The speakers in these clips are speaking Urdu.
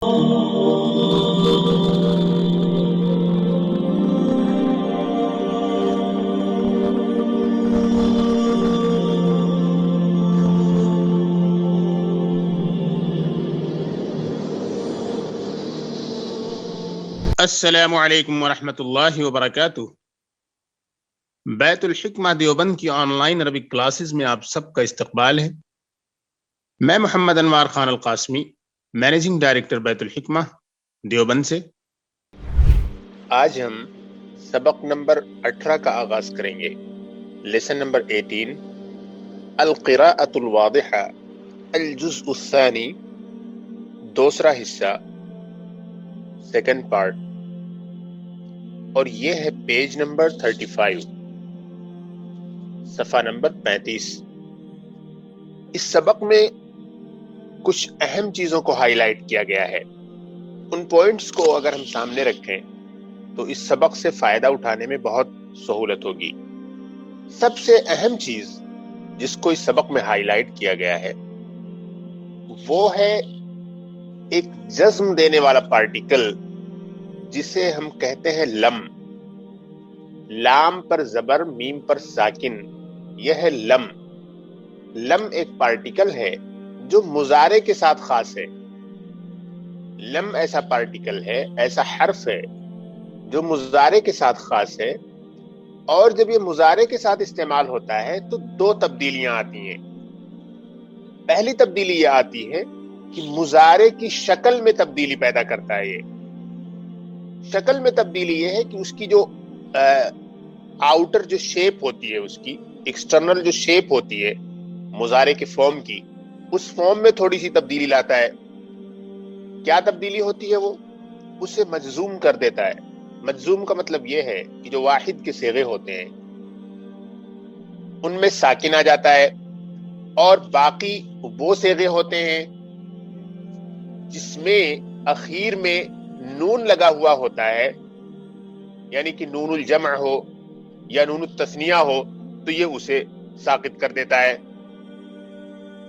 السلام علیکم ورحمۃ اللہ وبرکاتہ۔ بیت الحکمہ دیوبند کی آن لائن عربک کلاسز میں آپ سب کا استقبال ہے۔ میں محمد انوار خان القاسمی، مینیجنگ ڈائریکٹر بیت الحکمہ دیوبند سے آج ہم سبق نمبر 18 کا آغاز کریں گے۔ لیسن نمبر 18، القراءۃ الواضحہ، الجزء الثانی، دوسرا حصہ، سیکنڈ پارٹ، اور یہ ہے پیج نمبر 35، صفحہ نمبر 35۔ اس سبق میں کچھ اہم چیزوں کو ہائی لائٹ کیا گیا ہے۔ ان پوائنٹس کو اگر ہم سامنے رکھیں تو اس سبق سے فائدہ اٹھانے میں بہت سہولت ہوگی۔ سب سے اہم چیز جس کو اس سبق میں ہائی لائٹ کیا گیا ہے وہ ہے ایک جزم دینے والا پارٹیکل جسے ہم کہتے ہیں لم۔ لام پر زبر، میم پر ساکن، یہ ہے لم۔ لم ایک پارٹیکل ہے جو مضارع کے ساتھ خاص ہے۔ لم ایسا پارٹیکل ہے، ایسا حرف ہے جو مضارع کے ساتھ خاص ہے، اور جب یہ مضارع کے ساتھ استعمال ہوتا ہے تو دو تبدیلیاں آتی ہیں۔ پہلی تبدیلی یہ آتی ہے کہ مضارع کی شکل میں تبدیلی پیدا کرتا ہے۔ یہ شکل میں تبدیلی یہ ہے کہ اس کی جو آؤٹر جو شیپ ہوتی ہے، اس کی ایکسٹرنل جو شیپ ہوتی ہے مضارع کے فارم کی، اس فارم میں تھوڑی سی تبدیلی لاتا ہے۔ کیا تبدیلی ہوتی ہے؟ وہ اسے مجزوم کر دیتا ہے۔ مجزوم کا مطلب یہ ہے کہ جو واحد کے صیغے ہوتے ہیں ان میں ساکن آ جاتا ہے، اور باقی وہ صیغے ہوتے ہیں جس میں اخیر میں نون لگا ہوا ہوتا ہے، یعنی کہ نون الجمع ہو یا نون التثنیہ ہو، تو یہ اسے ساقط کر دیتا ہے۔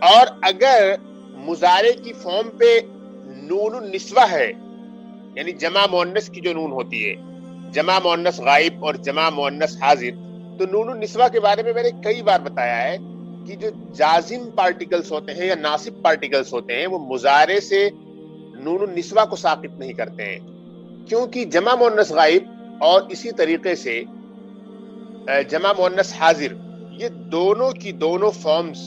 اور اگر مضارع کی فارم پہ نون النسوہ ہے، یعنی جمع مؤنث کی جو نون ہوتی ہے، جمع مؤنث غائب اور جمع مؤنث حاضر، تو نون النسوہ کے بارے میں میں نے کئی بار بتایا ہے کہ جو جازم پارٹیکلز ہوتے ہیں یا ناصب پارٹیکلز ہوتے ہیں وہ مضارع سے نون النسوہ کو ساقط نہیں کرتے ہیں، کیونکہ جمع مؤنث غائب اور اسی طریقے سے جمع مؤنث حاضر، یہ دونوں کی دونوں فارمز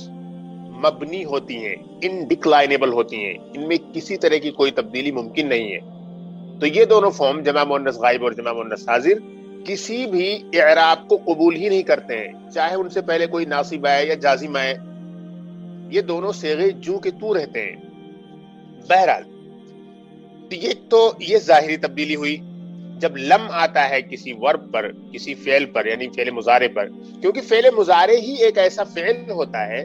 مبنی ہوتی ہیں، انڈکلائنیبل ہوتی ہیں، ان میں کسی طرح کی کوئی تبدیلی ممکن نہیں ہے۔ تو یہ دونوں فارم جمع مؤنث غائب اور جمع مؤنث حاضر کسی بھی اعراب کو قبول ہی نہیں کرتے ہیں، چاہے ان سے پہلے کوئی ناصب آئے یا جازم آئے، یہ دونوں صیغے جو کہ تو رہتے ہیں۔ بہرحال تو یہ ظاہری تبدیلی ہوئی جب لم آتا ہے کسی ورب پر، کسی فعل پر، یعنی فعل مضارع پر، کیونکہ فعل مضارع ہی ایک ایسا فعل ہوتا ہے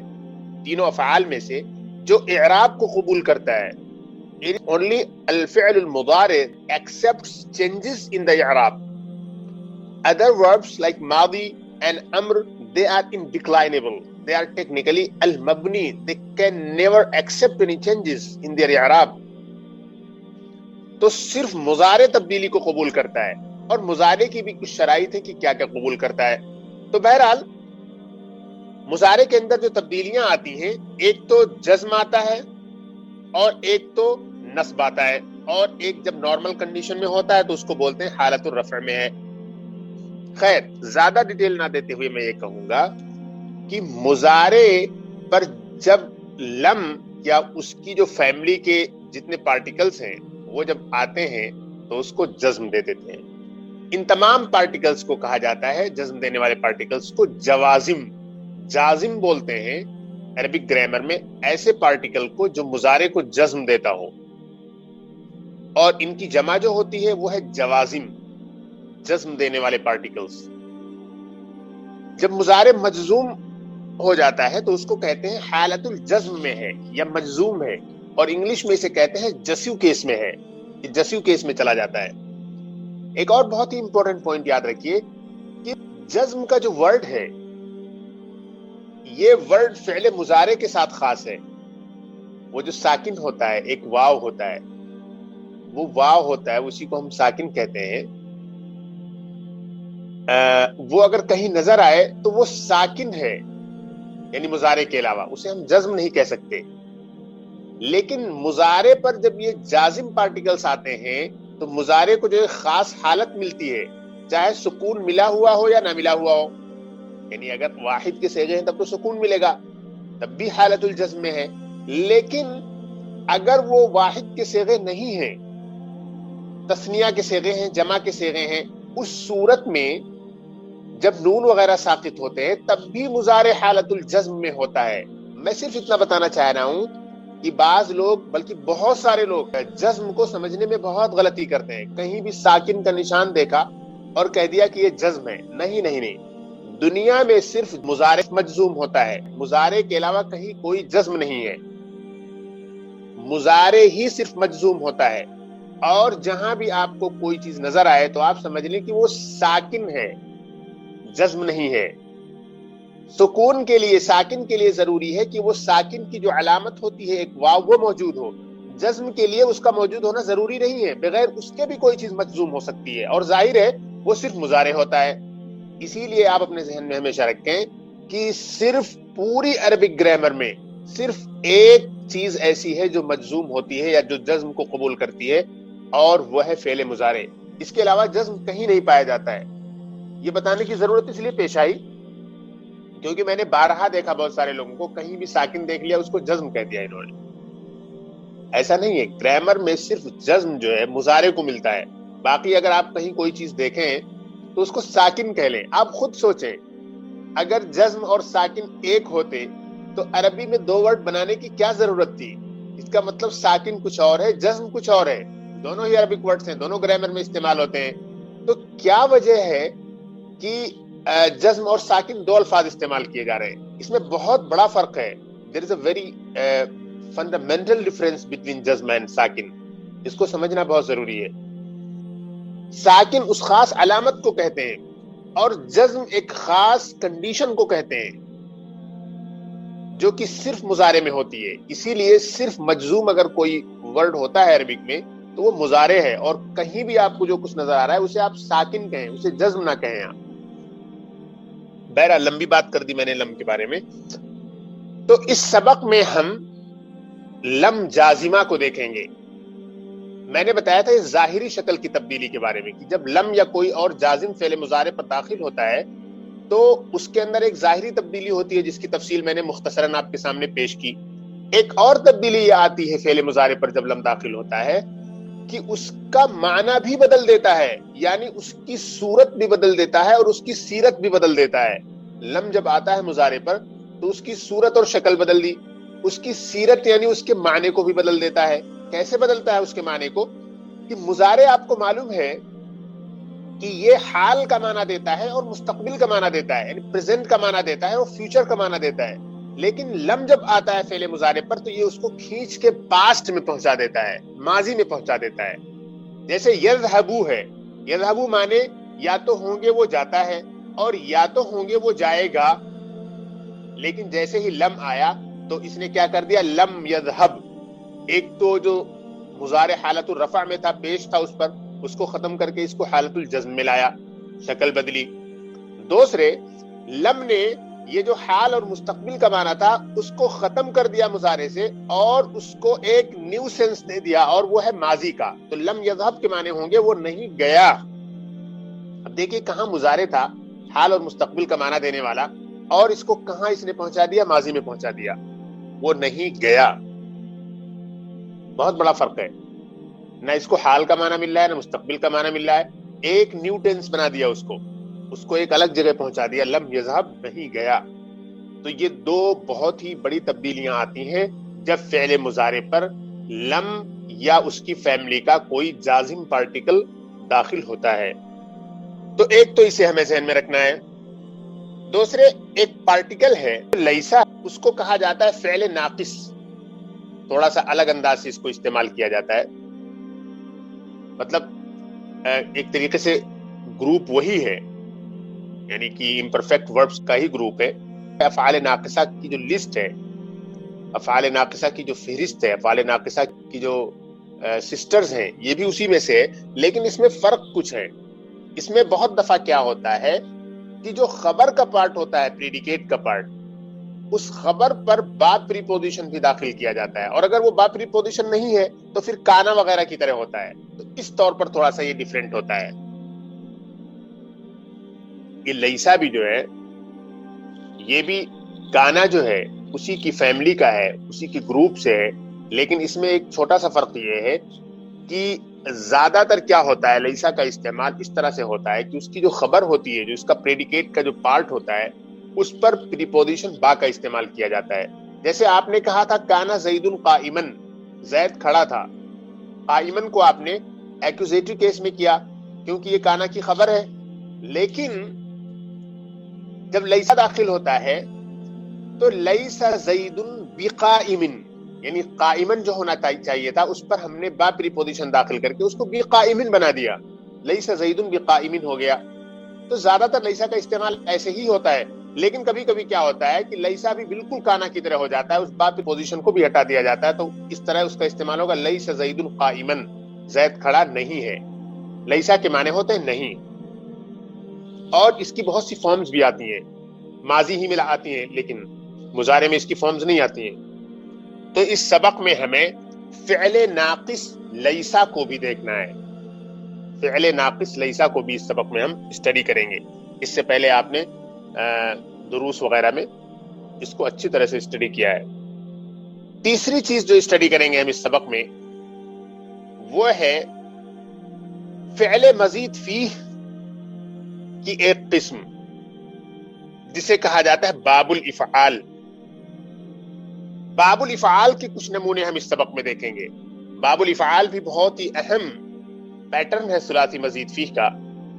تینوں افعال میں سے جو اعراب کو قبول کرتا ہے۔ Only الفعل المضارع accepts changes in the i'rab. Other verbs like ماضی and Amar they are indeclinable. They are technically al-mabni. They can never accept any changes in their i'rab. تو صرف مضارع تبدیلی کو قبول کرتا ہے، اور مضارع کی بھی کچھ شرائط ہے کہ کیا کیا قبول کرتا ہے۔ تو بہرحال مضارع کے اندر جو تبدیلیاں آتی ہیں، ایک تو جزم آتا ہے اور ایک تو نصب آتا ہے، اور ایک جب نارمل کنڈیشن میں ہوتا ہے تو اس کو بولتے ہیں حالت الرفع میں ہے۔ خیر، زیادہ ڈیٹیل نہ دیتے ہوئے میں یہ کہوں گا کہ مضارع پر جب لم یا اس کی جو فیملی کے جتنے پارٹیکلز ہیں وہ جب آتے ہیں تو اس کو جزم دے دیتے ہیں۔ ان تمام پارٹیکلز کو کہا جاتا ہے، جزم دینے والے پارٹیکلز کو جوازم، جازم بولتے ہیں عربک گرامر میں ایسے پارٹیکل کو جو مضارع کو جزم دیتا ہو، اور ان کی جمع جو ہوتی ہے وہ ہے جوازم، جزم دینے والے پارٹیکلز۔ جب مضارع مجزوم ہو جاتا ہے تو اس کو کہتے ہیں حالت الجزم میں ہے یا مجزوم ہے، اور انگلش میں اسے کہتے ہیں جسیو کیس میں ہے، یہ جسیو کیس میں چلا جاتا ہے۔ ایک اور بہت ہی امپورٹنٹ پوائنٹ یاد رکھیے کہ جزم کا جو ورڈ ہے یہ ورڈ فعل مضارع کے ساتھ خاص ہے۔ وہ جو ساکن ہوتا ہے، ایک واو ہوتا ہے، وہ واو ہوتا ہے، اسی کو ہم ساکن کہتے ہیں، وہ اگر کہیں نظر آئے تو وہ ساکن ہے، یعنی مضارع کے علاوہ، اسے ہم جزم نہیں کہہ سکتے. لیکن مضارع پر جب یہ جازم پارٹیکلز آتے ہیں تو مضارع کو جو ایک خاص حالت ملتی ہے، چاہے سکون ملا ہوا ہو یا نہ ملا ہوا ہو. یعنی اگر واحد کے صیغے ہیں تب تو سکون ملے گا، تب بھی حالت الجزم میں ہے. لیکن اگر وہ واحد کے صیغے نہیں ہیں، تثنیہ کے صیغے ہیں، جمع کے صیغے ہیں، اس صورت میں جب نون وغیرہ ساقط ہوتے ہیں تب بھی مضارع حالت الجزم میں ہوتا ہے. میں صرف اتنا بتانا چاہ رہا ہوں کہ بعض لوگ، بلکہ بہت سارے لوگ، جزم کو سمجھنے میں بہت غلطی کرتے ہیں. کہیں بھی ساکن کا نشان دیکھا اور کہہ دیا کہ یہ جزم ہے. نہیں نہیں نہیں، دنیا میں صرف مضارع مجزوم ہوتا ہے، مضارع کے علاوہ کہیں کوئی جزم نہیں ہے. مضارع ہی صرف مجزوم ہوتا ہے، اور جہاں بھی آپ کو کوئی چیز نظر آئے تو آپ سمجھ لیں کہ وہ ساکن ہے، جزم نہیں ہے. سکون کے لیے، ساکن کے لیے ضروری ہے کہ وہ ساکن کی جو علامت ہوتی ہے ایک واو، وہ موجود ہو. جزم کے لیے اس کا موجود ہونا ضروری نہیں ہے، بغیر اس کے بھی کوئی چیز مجزوم ہو سکتی ہے، اور ظاہر ہے وہ صرف مضارع ہوتا ہے. اسی لیے آپ اپنے ذہن میں ہمیشہ رکھیں کہ صرف پوری عربک گرامر میں صرف ایک چیز ایسی ہے جو مجزوم ہوتی ہے یا جو جزم کو قبول کرتی ہے، اور وہ ہے فعل مضارع. اس کے علاوہ جزم کہیں نہیں پایا جاتا ہے. یہ بتانے کی ضرورت اس لیے پیش آئی کیونکہ میں نے بارہا دیکھا بہت سارے لوگوں کو کہیں بھی ساکن دیکھ لیا اس کو جزم کہہ دیا انہوں نے. ایسا نہیں ہے، گرامر میں صرف جزم جو ہے مضارع کو ملتا ہے. باقی اگر آپ کہیں کوئی چیز دیکھیں تو اس کو ساکن کہہ لیں. آپ خود سوچیں، اگر جزم اور ساکن ایک ہوتے تو عربی میں دو ورڈ بنانے کی کیا ضرورت تھی؟ اس کا مطلب ساکن کچھ اور ہے، جزم کچھ اور ہے. دونوں ہی عربک ورڈز ہیں، دونوں گرامر میں استعمال ہوتے ہیں. تو کیا وجہ ہے کہ جزم اور ساکن دو الفاظ استعمال کیے جا رہے ہیں؟ اس میں بہت بڑا فرق ہے. there is a very fundamental difference between جزم and ساکن. اس کو سمجھنا بہت ضروری ہے. ساکن اس خاص علامت کو کہتے ہیں اور جزم ایک خاص کنڈیشن کو کہتے ہیں جو کہ صرف مضارع میں ہوتی ہے. اسی لیے صرف مجزوم اگر کوئی ورڈ ہوتا ہے عربک میں تو وہ مضارع ہے، اور کہیں بھی آپ کو جو کچھ نظر آ رہا ہے اسے آپ ساکن کہیں، اسے جزم نہ کہیں. آپ بہرحال لمبی بات کر دی میں نے لم کے بارے میں. تو اس سبق میں ہم لم جازمہ کو دیکھیں گے. میں نے بتایا تھا اس ظاہری شکل کی تبدیلی کے بارے میں کہ جب لم یا کوئی اور جازم فعل مضارع پر داخل ہوتا ہے تو اس کے اندر ایک ظاہری تبدیلی ہوتی ہے جس کی تفصیل میں نے مختصراً آپ کے سامنے پیش کی. ایک اور تبدیلی یہ آتی ہے فعل مضارع پر جب لم داخل ہوتا ہے کہ اس کا معنی بھی بدل دیتا ہے، یعنی اس کی صورت بھی بدل دیتا ہے اور اس کی سیرت بھی بدل دیتا ہے. لم جب آتا ہے مضارع پر تو اس کی صورت اور شکل بدل دی، اس کی سیرت یعنی اس کے معنی کو بھی بدل دیتا ہے. کیسے بدلتا ہے اس کے معنی کو؟ کہ مضارع آپ کو معلوم ہے کہ یہ حال کا معنی دیتا ہے اور مستقبل کا معنی دیتا ہے، یعنی پریزنٹ کا معنی دیتا ہے اور فیوچر کا معنی دیتا ہے. لیکن لم جب آتا ہے فعل مضارع پر تو یہ اس کو کھینچ کے پاسٹ میں پہنچا دیتا ہے، ماضی میں پہنچا دیتا ہے. جیسے یذهبو ہے، یذهبو معنی یا تو ہوں گے وہ جاتا ہے اور یا تو ہوں گے وہ جائے گا. لیکن جیسے ہی لم آیا تو اس نے کیا کر دیا؟ لم یذهب. ایک تو جو مضارع حالت الرفع میں تھا، پیش تھا اس پر، اس کو ختم کر کے اس کو حالت الجزم میں لایا، شکل بدلی. دوسرے لم نے یہ جو حال اور مستقبل کا معنی تھا اس کو ختم کر دیا مضارع سے اور اس کو ایک نیو سینس دے دیا اور وہ ہے ماضی کا. تو لم یذهب کے معنی ہوں گے وہ نہیں گیا. اب دیکھیں کہاں مضارع تھا حال اور مستقبل کا معنی دینے والا، اور اس کو کہاں اس نے پہنچا دیا؟ ماضی میں پہنچا دیا، وہ نہیں گیا. بہت بڑا فرق ہے. نہ اس کو حال کا معنی مل رہا ہے نہ مستقبل کا معنی مل رہا ہے. ایک نیو ٹینس بنا دیا اس کو ایک الگ جگہ پہنچا دیا. لم یذهب نہیں گیا. تو یہ دو بہت ہی بڑی تبدیلیاں آتی ہیں جب فعل مضارع پر لم یا اس کی فیملی کا کوئی جازم پارٹیکل داخل ہوتا ہے. تو ایک تو اسے ہمیں ذہن میں رکھنا ہے. دوسرے ایک پارٹیکل ہے لیسا، اس کو کہا جاتا ہے فعل ناقص. تھوڑا سا الگ انداز سے اس کو استعمال کیا جاتا ہے. مطلب ایک طریقے سے گروپ وہی ہے، یعنی کہ امپرفیکٹ وربز کا ہی گروپ ہے. افعال ناقصہ کی جو لسٹ ہے، افعال ناقصہ کی جو فہرست ہے، افعال ناقصہ کی جو سسٹرز ہیں یہ بھی اسی میں سے ہے، لیکن اس میں فرق کچھ ہے. اس میں بہت دفعہ کیا ہوتا ہے کہ جو خبر کا پارٹ ہوتا ہے، پریڈیکیٹ کا پارٹ، اس خبر پر با پریپوزیشن بھی داخل کیا جاتا ہے، اور اگر وہ با پریپوزیشن نہیں ہے تو پھر کانا وغیرہ کی طرح ہوتا ہے. تو اس طور پر تھوڑا سا یہ ڈیفرنٹ ہوتا ہے. یہ لیسا بھی جو ہے یہ بھی کانا جو ہے اسی کی فیملی کا ہے، اسی کی گروپ سے ہے، لیکن اس میں ایک چھوٹا سا فرق یہ ہے کہ زیادہ تر کیا ہوتا ہے، لیسا کا استعمال اس طرح سے ہوتا ہے کہ اس کی جو خبر ہوتی ہے، جو اس کا پریڈیکیٹ کا جو پارٹ ہوتا ہے، اس پر پریپوزیشن با کا استعمال کیا جاتا ہے. جیسے آپ نے کہا تھا کانا زید قائمن، زید کھڑا تھا. قائمن کو آپ نے ایکوزیٹو کیس میں کیا کیونکہ یہ کانا کی خبر ہے، لیکن جب لیسا داخل ہوتا ہے تو لیسا زید بقائمن، یعنی قائمن جو ہونا چاہیے تھا اس پر ہم نے با پریپوزیشن داخل کر کے اس کو بقائمن بنا دیا، لیسا زید بقائمن ہو گیا. تو زیادہ تر لیسا کا استعمال ایسے ہی ہوتا ہے، لیکن کبھی کبھی کیا ہوتا ہے کہ لیسا بھی بالکل کانا کی طرح ہو جاتا ہے، اس با پریپوزیشن کو بھی ہٹا دیا جاتا ہے. تو اس طرح اس کا استعمال ہوگا لیسا زید قائمن، زید کھڑا نہیں ہے. لیسا کے معنی ہوتے ہیں نہیں، اور اس کی بہت سی فارمز بھی آتی ہیں، ماضی ہی میں آتی ہیں لیکن مضارع میں اس کی فارمز نہیں آتی ہیں. تو اس سبق میں ہمیں فعل ناقص لیسا کو بھی دیکھنا ہے، فعل ناقص لیسا کو بھی اس سبق میں ہم اسٹڈی کریں گے. اس سے پہلے آپ نے دروس وغیرہ میں اس کو اچھی طرح سے اسٹڈی کیا ہے. تیسری چیز جو اسٹڈی کریں گے ہم اس سبق میں وہ ہے فعل مزید فیہ کی ایک قسم جسے کہا جاتا ہے باب الافعال. باب الافعال کے کچھ نمونے ہم اس سبق میں دیکھیں گے. باب الافعال بھی بہت ہی اہم پیٹرن ہے ثلاثی مزید فیہ کا،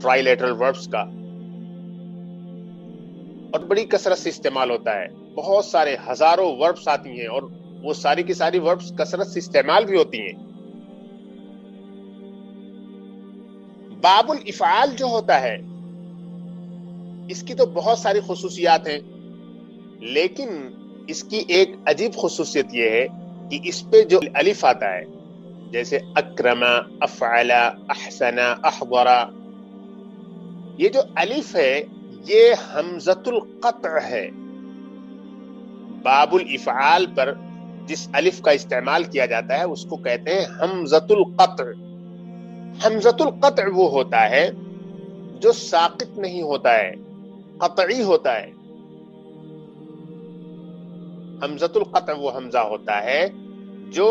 ٹرائی لیٹرل وربس کا، اور بڑی کثرت سے استعمال ہوتا ہے. بہت سارے ہزاروں وربس آتی ہیں اور وہ ساری کی ساری وربس کثرت سے استعمال بھی ہوتی ہیں. باب الافعال جو ہوتا ہے اس کی تو بہت ساری خصوصیات ہیں، لیکن اس کی ایک عجیب خصوصیت یہ ہے کہ اس پہ جو الف آتا ہے، جیسے اکرم، افعل، احسن، احضر، یہ جو الف ہے یہ حمزۃ القطع ہے. باب الافعال پر جس الف کا استعمال کیا جاتا ہے اس کو کہتے ہیں حمزۃ القطع. حمزۃ القطع وہ ہوتا ہے جو ساقط نہیں ہوتا ہے، قطعی ہوتا ہے. حمزۃ القطع وہ حمزہ ہوتا ہے جو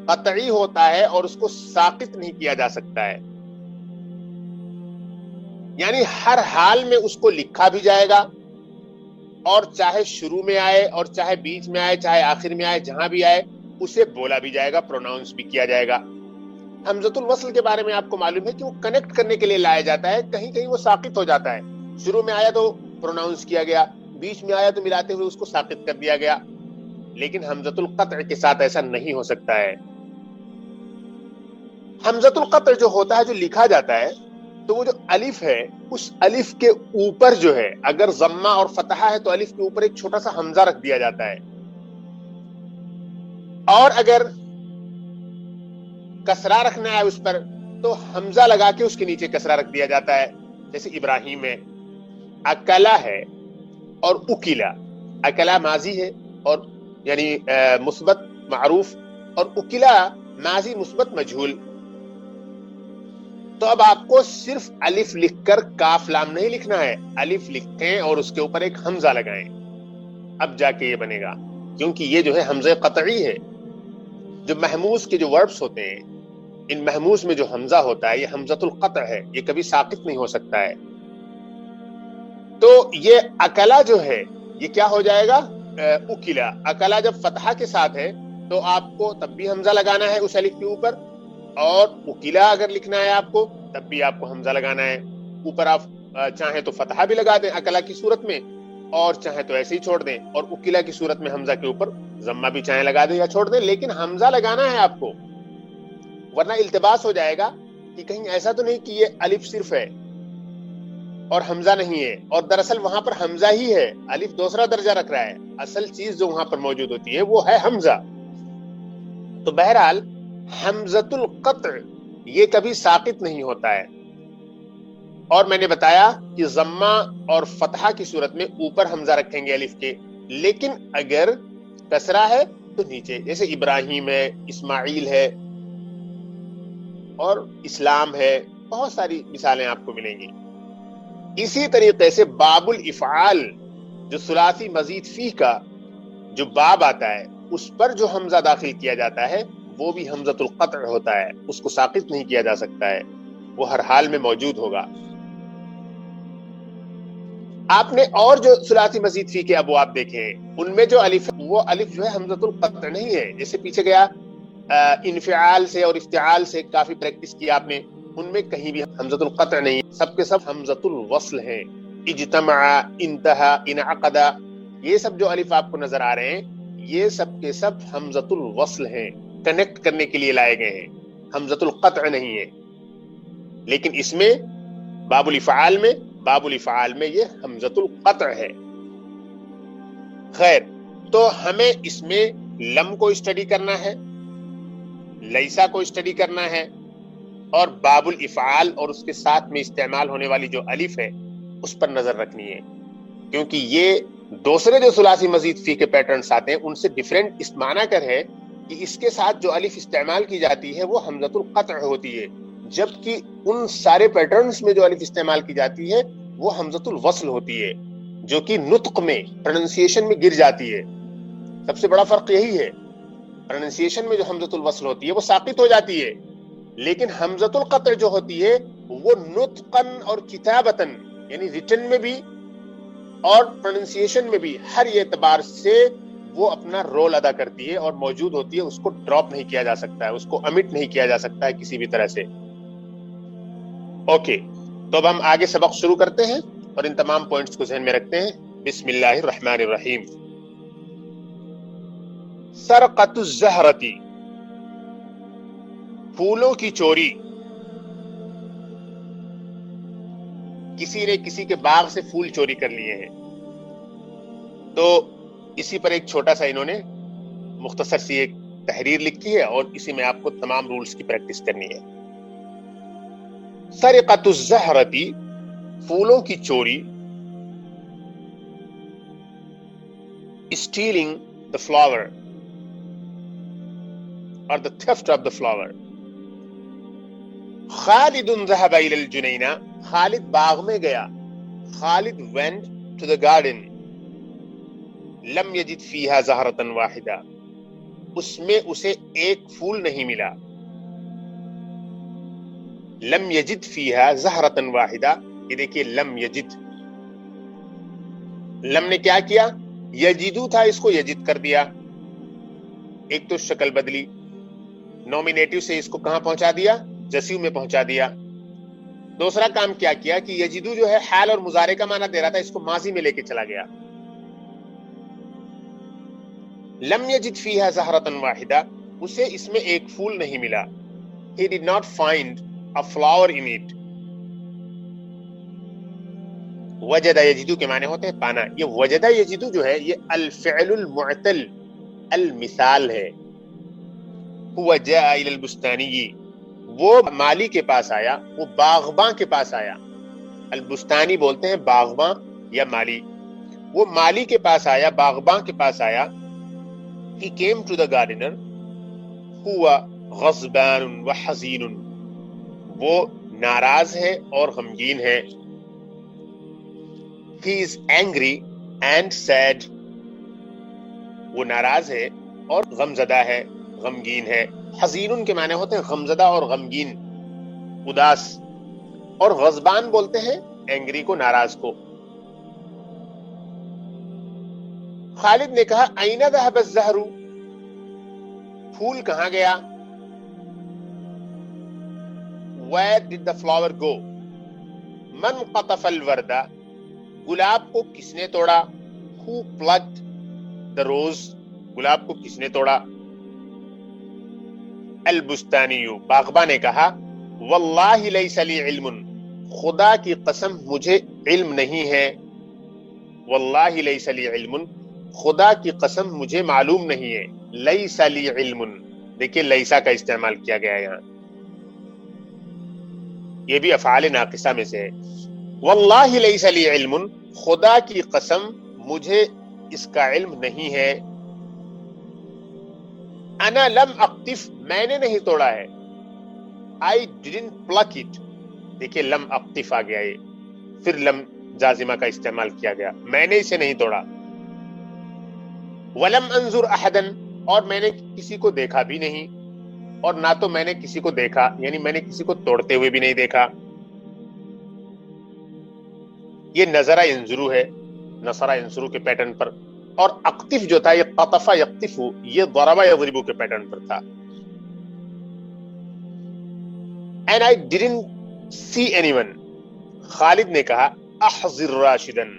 قطعی ہوتا ہے اور اس کو ساقط نہیں کیا جا سکتا ہے، یعنی ہر حال میں اس کو لکھا بھی جائے گا، اور چاہے شروع میں آئے اور چاہے بیچ میں آئے چاہے آخر میں آئے، جہاں بھی آئے اسے بولا بھی جائے گا، پروناؤنس بھی کیا جائے گا. حمزۃ الوصل کے بارے میں آپ کو معلوم ہے کہ وہ کنیکٹ کرنے کے لیے لایا جاتا ہے، کہیں کہیں وہ ساقط ہو جاتا ہے. شروع میں آیا تو پروناؤنس کیا گیا، بیچ میں آیا تو ملاتے ہوئے اس کو ساقط کر دیا گیا، لیکن حمزۃ القطع کے ساتھ ایسا نہیں ہو سکتا ہے. حمزۃ القطع جو ہوتا ہے، جو لکھا جاتا ہے، تو وہ جو الف ہے اس الف کے اوپر جو ہے اگر ضمہ اور فتحہ ہے تو الف کے اوپر ایک چھوٹا سا حمزہ رکھ دیا جاتا ہے، اور اگر کسرہ رکھنا ہے اس پر تو حمزہ لگا کے اس کے نیچے کسرہ رکھ دیا جاتا ہے. جیسے ابراہیم ہے، اکلا ہے اور اکلا. اکلا ماضی ہے اور یعنی مثبت معروف، اور اکلا ماضی مثبت مجہول. تو اب آپ کو صرف الف لکھ کر کاف لام نہیں لکھنا ہے، الف لکھیں اور اس کے اوپر ایک حمزہ لگائیں، اب جا کے یہ بنے گا، کیونکہ یہ جو ہے حمزہ قطعی ہے. جو محموز کے جو وربس ہوتے ہیں ان محموز میں جو حمزہ ہوتا ہے یہ حمزۃ القطع ہے، یہ کبھی ساقط نہیں ہو سکتا ہے. تو یہ اکلا جو ہے یہ کیا ہو جائے گا، اکلا. اکلا جب فتحہ کے ساتھ ہے تو آپ کو تب بھی حمزہ لگانا ہے اس الف کے اوپر، اور اکلا اگر لکھنا ہے آپ کو تب بھی آپ کو حمزہ لگانا ہے اوپر. آپ چاہیں تو فتحہ بھی لگا دیں اکلا کی صورت میں، اور چاہیں تو ایسے ہی چھوڑ دیں، اور اکلا کی صورت میں حمزہ کے اوپر ضمہ بھی چاہیں لگا دیں یا چھوڑ دیں، لیکن حمزہ لگانا ہے آپ کو، ورنہ التباس ہو جائے گا کہ کہیں ایسا تو نہیں کہ یہ الف صرف ہے اور حمزہ نہیں ہے، اور دراصل وہاں پر حمزہ ہی ہے، الف دوسرا درجہ رکھ رہا ہے، اصل چیز جو وہاں پر موجود ہوتی ہے وہ ہے حمزہ. تو بہرحال حمزۃ القطع یہ کبھی ساقط نہیں ہوتا ہے، اور میں نے بتایا کہ ضمہ اور فتحہ کی صورت میں اوپر حمزہ رکھیں گے الف کے، لیکن اگر کسرہ ہے تو نیچے، جیسے ابراہیم ہے، اسماعیل ہے اور اسلام ہے، بہت ساری مثالیں آپ کو ملیں گی۔ اسی طریقے سے باب الافعال جو ثلاثی مزید فیہ کا جو باب آتا ہے اس پر جو حمزہ داخل کیا جاتا ہے وہ بھی حمزۃ القطع ہوتا ہے، اس کو ساقط نہیں کیا جا سکتا ہے، وہ ہر حال میں موجود ہوگا۔ آپ نے اور جو ثلاثی مزید فی کے ابواب دیکھے ہیں ان میں جو الف ہے وہ الف جو ہے حمزۃ القطع نہیں ہے، جیسے پیچھے گیا انفعال سے اور افتعال سے کافی پریکٹس کی آپ نے، ان میں کہیں بھی حمزۃ القطع نہیں، سب کے سب حمزۃ الوصل ہیں۔ اجتمع، انتہا، انعقد، یہ سب جو الف آپ کو نظر آ رہے ہیں یہ سب کے سب حمزۃ الوصل ہیں، کنیکٹ کرنے کے لیے لائے گئے ہیں، حمزۃ القطع نہیں ہے۔ لیکن اس میں باب الافعال میں یہ حمزۃ القطع ہے۔ خیر، تو ہمیں اس میں لم کو اسٹڈی کرنا ہے، لیسا کو اسٹڈی کرنا ہے، اور باب الافعال اور اس کے ساتھ میں استعمال ہونے والی جو الف ہے اس پر نظر رکھنی ہے، کیونکہ یہ دوسرے جو ثلاثی مزید فی کے پیٹرنز آتے ہیں ان سے ڈیفرنٹ اس معنی کر ہے کہ اس کے ساتھ جو الف استعمال کی جاتی ہے وہ حمزۃ القطع ہوتی ہے، جبکہ ان سارے پیٹرنز میں جو الف استعمال کی جاتی ہے وہ حمزۃ الوصل ہوتی ہے، جو کہ نطق میں، پروننسیشن میں گر جاتی ہے۔ سب سے بڑا فرق یہی ہے، پروننسیشن میں جو حمزۃ الوصل ہوتی ہے وہ ساقط ہو جاتی ہے، لیکن حمزۃ القطع جو ہوتی ہے وہ نطقاً اور کتابتاً، یعنی ریٹن میں بھی اور پروننسیشن میں بھی ہر اعتبار سے وہ اپنا رول ادا کرتی ہے اور موجود ہوتی ہے، اس کو ڈراپ نہیں کیا جا سکتا ہے، اس کو امٹ نہیں کیا جا سکتا ہے کسی بھی طرح سے۔ اوکے، تو اب ہم آگے سبق شروع کرتے ہیں اور ان تمام پوائنٹس کو ذہن میں رکھتے ہیں۔ بسم اللہ الرحمن الرحیم۔ سرقۃ الزہرۃ، پھولوں کی چوری، کسی نے کسی کے باغ سے پھول چوری کر لیے ہیں، تو اسی پر ایک چھوٹا سا انہوں نے مختصر سی ایک تحریر لکھی ہے اور اسی میں آپ کو تمام رولز کی پریکٹس کرنی ہے۔ سرقۃ الزہرۃ، پھولوں کی چوری، stealing the flower or the theft of the flower۔ خالد ذهب الى الجنینہ، خالد باغ میں گیا، خالد went to the garden، لم یجد فیہا زہرۃ واحدہ، اس میں اسے ایک پھول نہیں ملا، لم یجد فیہا زہرۃ واحدہ، یہ دیکھیے لم یجد، لم نے کیا کیا، یجدو تھا اس کو یجد کر دیا، ایک تو شکل بدلی، نومینیٹو سے اس کو کہاں پہنچا دیا، جسیو میں پہنچا دیا۔ دوسرا کام کیا کیا کہ یجدو جو ہے حال اور مضارع کا معنی دے رہا تھا، اس کو ماضی میں لے کے چلا گیا۔ لم یجد فیہا زہرۃ واحدہ، اسے اس میں ایک پھول نہیں ملا، he did not find a flower in it۔ وجد یجدو کے معنی ہوتے ہیں پانا، یہ وجد یجدو جو ہے یہ الفعل المعتل المثال ہے۔ هو جاء الى البستانی، وہ مالی کے پاس آیا، وہ باغباں کے پاس آیا، البستانی بولتے ہیں باغباں یا مالی، وہ مالی کے پاس آیا، باغباں کے پاس آیا۔ He came to the gardener، هو غضبان وحزین، وہ ناراض ہے اور غمگین ہے۔ He is angry and sad، وہ ناراض ہے اور غمزدہ ہے، غمگین ہے۔ حزین کے معنی ہوتے ہیں غمزدہ اور غمگین، اداس، اور غضبان بولتے ہیں اینگری کو، ناراض کو۔ خالد نے کہا این ذهب الزہر، پھول کہاں گیا، where did the flower go۔ من قطف الورد، گلاب کو کس نے توڑا، who plucked the rose، گلاب کو کس نے توڑا۔ البستانی، باغباں نے کہا واللہ لیس لی علم، خدا کی قسم مجھے علم نہیں ہے، واللہ لیس لی علم، خدا کی قسم مجھے معلوم نہیں ہے، لیس لی علم، دیکھیے لیسا کا استعمال کیا گیا ہے یہاں، یہ بھی افعال ناقصہ میں سے ہے. واللہ لیس لی علم، خدا کی قسم مجھے اس کا علم نہیں ہے. انا لم اقطف، میں نے نہیں توڑا ہے. I didn't pluck it. دیکھیے لم اقطف آ گیا، یہ پھر لم جازمہ کا استعمال کیا گیا، میں نے اسے نہیں توڑا. ولم انظر احدا، اور میں نے کسی کو دیکھا بھی نہیں، اور نہ تو میں نے کسی کو دیکھا، یعنی میں نے کسی کو توڑتے ہوئے بھی نہیں دیکھا. یہ نظرہ ینظرو ہے، نصرہ ینصرو کے پیٹرن پر. اور اقطف جو تھا یہ قطف یقطف، یہ ضرب یضرب کے پیٹرن پر تھا. And I didn't see anyone. خالد نے کہا احضر راشدن،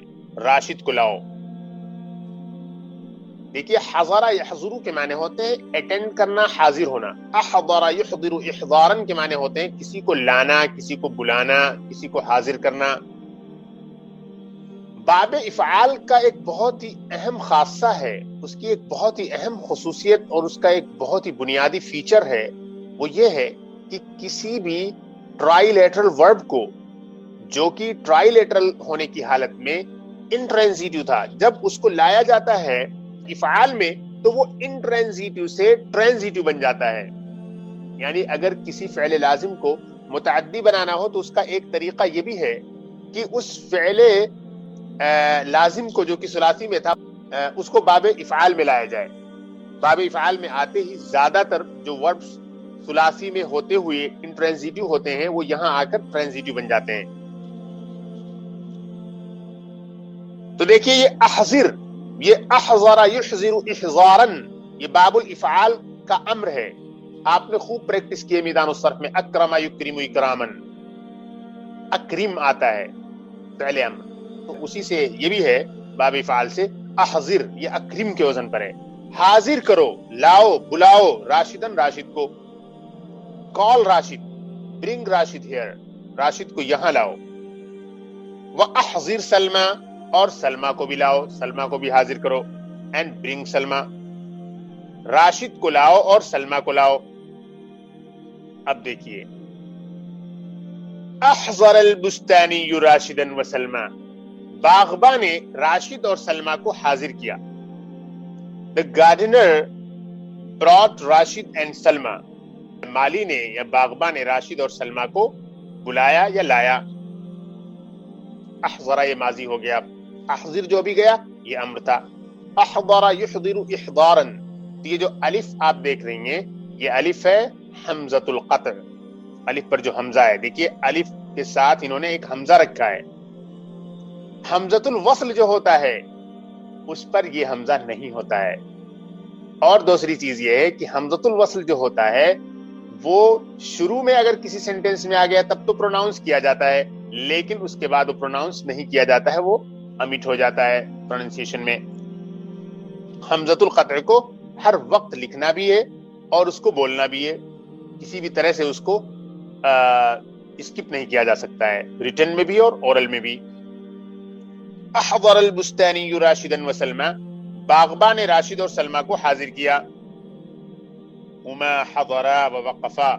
راشد کو لاؤ. دیکھیے حضر یحضر کے معنی ہوتے ہیں اٹینڈ کرنا، حاضر ہونا. احضر یحضر احضارا کے معنی ہوتے ہیں کسی کو لانا، کسی کو بلانا، کسی کو حاضر کرنا. باب افعال کا ایک بہت ہی اہم خاصہ ہے، اس کی ایک بہت ہی اہم خصوصیت اور اس کا ایک بہت ہی بنیادی فیچر ہے، وہ یہ ہے کہ کسی بھی ٹرائی لیٹرل ورب کو، جو کہ ٹرائی لیٹرل ہونے کی حالت میں انٹرانزیٹیو تھا، جب اس کو لایا جاتا ہے افعال میں تو وہ انٹرانزیٹیو سے ٹرانزیٹیو بن جاتا ہے. یعنی اگر کسی فعل لازم کو متعدی بنانا ہو تو اس کا ایک طریقہ یہ بھی ہے کہ اس فعل لازم کو جو کہ ثلاثی میں تھا اس کو باب افعال میں لایا جائے. باب افعال میں آتے ہی زیادہ تر جو وربس ثلاثی میں ہوتے ہوئے انٹرانزیٹیو ہوتے ہیں وہ یہاں آ کر ٹرانزیٹیو بن جاتے ہیں. تو دیکھیے یہ احضر، یہ احضر یحضر احضارا، یہ باب الافعال کا امر ہے. آپ نے خوب پریکٹس کیے میدان الصرف میں. اکرم یکرم اکراما، اکرم آتا ہے فعل امر، تو اسی سے یہ بھی ہے باب افعال سے. احضر یہ اکرم کے وزن پر ہے. حاضر کرو، لاؤ، بلاؤ راشدن، راشد کو. کال راشد، برنگ راشد ہیئر، راشد کو یہاں لاؤ. واحضر سلمى، اور سلمہ کو بھی لاؤ، سلمہ کو بھی حاضر کرو. اینڈ برنگ سلمہ، راشد کو لاؤ اور سلمہ کو لاؤ. اب دیکھیے احضر البستانی راشدا وسلمى، باغبان نے راشد اور سلمہ کو حاضر کیا. The gardener brought Rashid and Salma، مالی نے یا باغبان نے راشد اور سلمہ کو بلایا یا لایا. احضر یہ ماضی ہو گیا، احضر جو بھی گیا یہ امر تھا. احضر یحضر احضارا، یہ جو الف آپ دیکھ رہی ہیں یہ الف ہے حمزۃ القطع، الف پر جو حمزہ ہے. دیکھیے الف کے ساتھ انہوں نے ایک حمزہ رکھا ہے. حمزۃ الوصل جو ہوتا ہے اس پر یہ حمزہ نہیں ہوتا ہے. اور دوسری چیز یہ ہے کہ حمزۃ الوصل جو ہوتا ہے وہ شروع میں اگر کسی سینٹینس میں آ گیا تب تو پروناؤنس کیا جاتا ہے، لیکن اس کے بعد وہ پروناؤنس نہیں کیا جاتا ہے، وہ امٹ ہو جاتا ہے پروننسیشن میں. حمزۃ القطع کو ہر وقت لکھنا بھی ہے اور اس کو بولنا بھی ہے، کسی بھی طرح سے اس کو اسکپ نہیں کیا جا سکتا ہے، ریٹن میں بھی اور اورل میں بھی. احضر البستانی راشدا وسلمى، باغبان نے راشد اور سلمہ کو حاضر کیا. ہما حضرا ووقفا،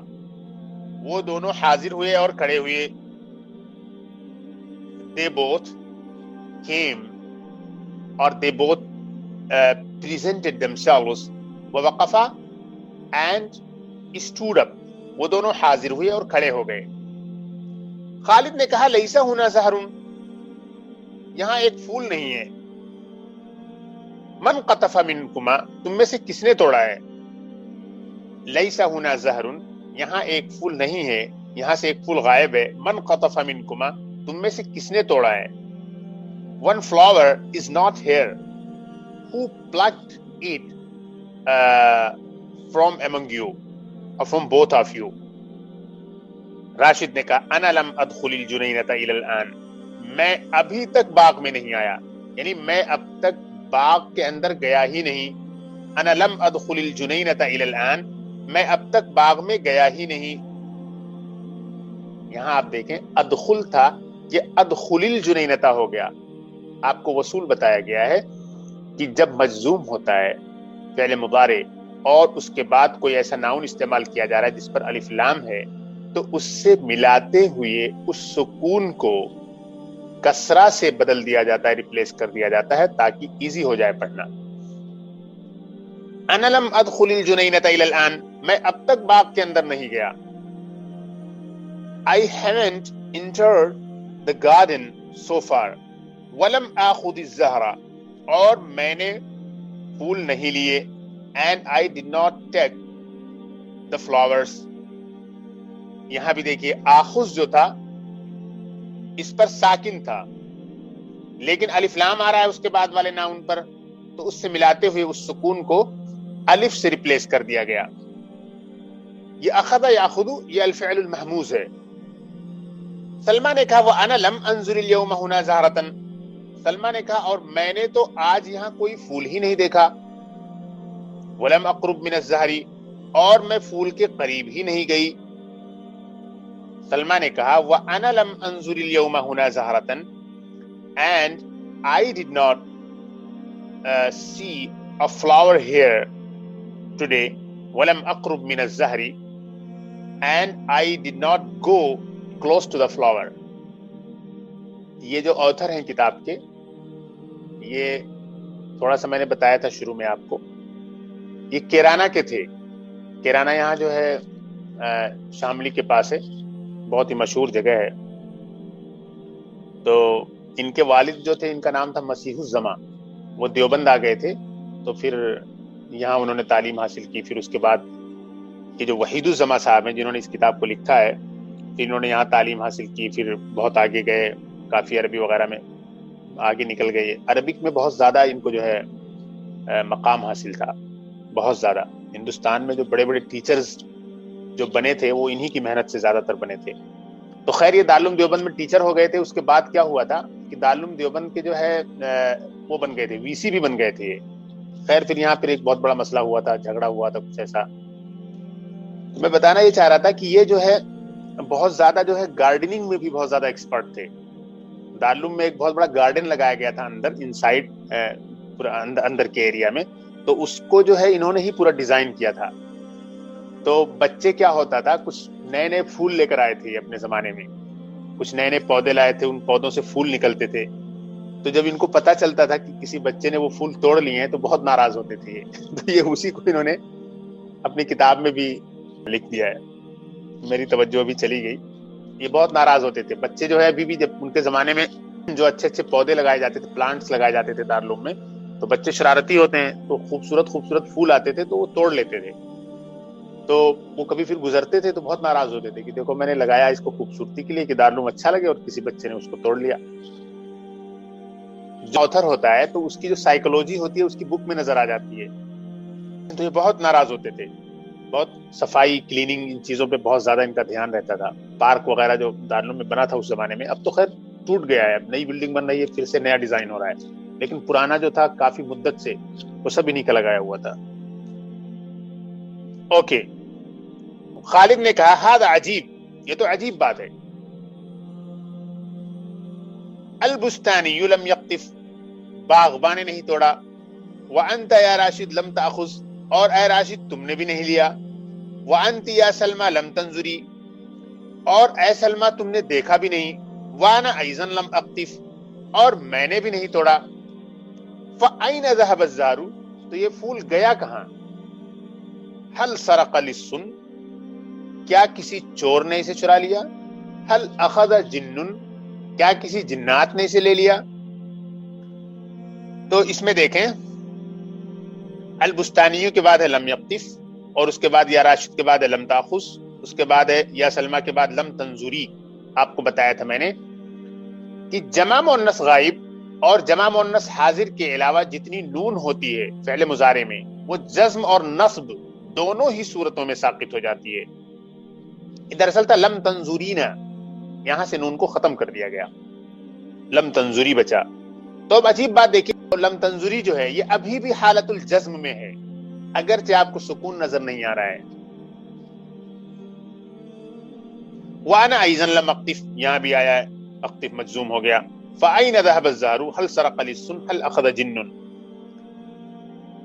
وہ دونوں حاضر ہوئے اور کھڑے ہوئے. they both came or they both presented themselves. ووقفا and stood up، وہ دونوں حاضر ہوئے اور کھڑے ہو گئے. خالد نے کہا لیسا ہونا زہر، یہاں ایک پھول نہیں ہے. من قطف منکما، تم میں سے کس نے توڑا ہے. لیسا ہونا زہر، یہاں ایک پھول نہیں ہے، یہاں سے ایک پھول غائب ہے. من قطف منکما، تم میں سے کس نے توڑا ہے. one flower is not here، who plucked it from among you or from both of you. Rashid نے کہا انا لم ادخل الجنینۃ الی الان، میں ابھی تک باغ میں نہیں آیا، یعنی میں اب تک باغ کے اندر گیا ہی نہیں. انا لم ادخل الجنینۃ الی الان، میں اب تک باغ میں گیا ہی نہیں. یہاں آپ دیکھیں ادخل تھا، یہ ادخل الجنینۃ ہو گیا. آپ کو وصول بتایا گیا ہے کہ جب مجزوم ہوتا ہے فعل مضارع اور اس کے بعد کوئی ایسا ناؤن استعمال کیا جا رہا ہے جس پر الف لام ہے، تو اس سے ملاتے ہوئے اس سکون کو کسرہ سے بدل دیا جاتا ہے، ریپلیس کر دیا جاتا ہے تاکہ ایزی ہو جائے پڑھنا. انا لم ادخل الجنینۃ الی الان، میں اب تک باغ کے اندر نہیں گیا. I haven't entered the garden so far. ولم آخذ الزہرہ، اور میں نے پھول نہیں لیے. And I did not take the flowers. یہاں بھی دیکھیے آخذ جو تھا اس پر ساکن تھا، لیکن الف لام آ رہا ہے اس کے بعد والے ناؤن پر، تو اس سے ملاتے ہوئے اس سکون کو الف سے ریپلیس کر دیا گیا. یہ اخذ یاخذ یہ الفعل المحموز ہے. سلمہ نے کہا وَأَنَا لَمْ أَنظُرِ الْيَوْمَ هُنَا زَهْرَةً، سلمہ نے کہا اور میں نے تو آج یہاں کوئی پھول ہی نہیں دیکھا. وَلَمْ أَقْرُبْ مِنَ الزَّهْرِ، اور میں پھول کے قریب ہی نہیں گئی. سلمہ نے کہا وَأَنَا لَمْ أَنظُرِ الْيَوْمَ هُنَا زَهْرَةً، and I did not see a flower here today. وَلَمْ أَقْرُبْ مِنَ الزَّهْرِ، and I did not go close to the flower. یہ جو آتھر ہیں کتاب کے، یہ تھوڑا سا میں نے بتایا تھا شروع میں آپ کو، یہ کیرانہ کے تھے. کیرانہ یہاں جو ہے شاملی کے پاس ہے، بہت ہی مشہور جگہ ہے. تو ان کے والد جو تھے ان کا نام تھا مسیح الزماں. وہ دیوبند آ گئے تھے، تو پھر یہاں انہوں نے تعلیم حاصل کی. پھر اس کے بعد یہ جو وحید الزماں صاحب ہیں جنہوں نے اس کتاب کو لکھا ہے، پھر انہوں نے یہاں تعلیم حاصل کی. پھر بہت آگے گئے، کافی عربی وغیرہ میں آگے نکل گئے. عربک میں بہت زیادہ ان کو جو ہے مقام حاصل تھا، بہت زیادہ. ہندوستان میں جو بڑے بڑے ٹیچرز جو بنے تھے وہ انہی کی محنت سے زیادہ تر بنے تھے. تو خیر یہ دارالعلوم دیوبند میں ٹیچر ہو گئے تھے. اس کے بعد کیا ہوا تھا کہ دارالعلوم دیوبند کے جو ہے وہ بن گئے تھے، وی سی بھی بن گئے تھے. خیر پھر یہاں پھر ایک بہت بڑا مسئلہ ہوا تھا، جھگڑا ہوا تھا کچھ ایسا. تو میں بتانا یہ چاہ رہا تھا کہ یہ جو ہے بہت زیادہ جو ہے گارڈننگ میں بھی بہت زیادہ ایکسپرٹ تھے. دارالعلوم میں ایک بہت بڑا گارڈن لگایا گیا تھا اندر، انسائڈ پورا اندر کے ایریا میں. تو اس کو جو ہے انہوں نے ہی پورا ڈیزائن کیا تھا. تو بچے کیا ہوتا تھا، کچھ نئے نئے پھول لے کر آئے تھے اپنے زمانے میں، کچھ نئے نئے پودے لائے تھے، ان پودوں سے پھول نکلتے تھے. تو جب ان کو پتا چلتا تھا کہ کسی بچے نے وہ پھول توڑ لیے ہیں تو بہت ناراض ہوتے تھے. تو یہ اسی کو انہوں نے اپنی کتاب میں بھی لکھ دیا ہے. میری توجہ بھی چلی گئی. یہ بہت ناراض ہوتے تھے بچے جو ہے ابھی بھی. جب ان کے زمانے میں جو اچھے اچھے پودے لگائے جاتے تھے، پلانٹس لگائے جاتے تھے دارالعلوم میں، تو بچے شرارتی ہوتے ہیں، تو خوبصورت خوبصورت پھول آتے تھے تو وہ توڑ لیتے تھے. تو وہ کبھی پھر گزرتے تھے تو بہت ناراض ہوتے تھے کہ دیکھو میں نے لگایا اس کو خوبصورتی کے لیے کہ دارالعلوم اچھا لگے، اور کسی بچے نے اس کو توڑ لیا. جو آتھر ہوتا ہے تو اس کی جو سائیکولوجی ہوتی ہے اس کی بک میں نظر آ جاتی ہے. تو یہ بہت ناراض ہوتے تھے. بہت صفائی، کلیننگ، ان چیزوں پہ بہت زیادہ ان کا دھیان رہتا تھا. پارک وغیرہ جو دارالعلوم میں بنا تھا اس زمانے میں، اب تو خیر ٹوٹ گیا ہے، اب نئی بلڈنگ بن رہی ہے، پھر سے نیا ڈیزائن ہو رہا ہے. لیکن پرانا جو تھا کافی مدت سے وہ سب انہی کا لگایا ہوا تھا. اوکے، خالد نے کہا ہذا عجیب، یہ تو عجیب بات ہے. البستانی لم یقطف، باغبان نے نہیں توڑا. وانت یا راشد لم تاخذ، اور اے راشد تم نے بھی نہیں لیا. وانت یا سلمى لم تنظری، اور اے سلمہ تم نے دیکھا بھی نہیں. وانا ایضا لم اقطف، اور میں نے بھی نہیں توڑا. فأین ذهب الزار، تو یہ پھول گیا کہاں. هل سرق لص، کیا کسی چور نے اسے چرا لیا. هل اخذ جن، کیا کسی جنات نے اسے لے لیا. تو اس میں دیکھیں البستانیوں کے بعد ہے لم یقطف، اور اس کے بعد یا راشد کے بعد ہے لم تاخذ، اس کے بعد ہے یا سلمہ کے بعد لم تنظری. آپ کو بتایا تھا میں نے کہ جمع مؤنث غائب اور جمع مؤنث حاضر کے علاوہ جتنی نون ہوتی ہے فعل مضارع میں، وہ جزم اور نصب دونوں ہی صورتوں میں ساقط ہو جاتی ہے. دراصل تھا لم تنظرینا، یہاں سے نون کو ختم کر دیا گیا، لم تنظری بچا. تو اب عجیب بات دیکھیے، لم تنظری جو ہے یہ ابھی بھی حالت الجزم میں ہے، اگرچہ آپ کو سکون نظر نہیں آ رہا ہے. وانا ایضا لم اقطف، یہاں بھی آیا ہے اقطف مجزوم ہو گیا. فأین ذهب الزهر هل سرق لص هل اخذ جن.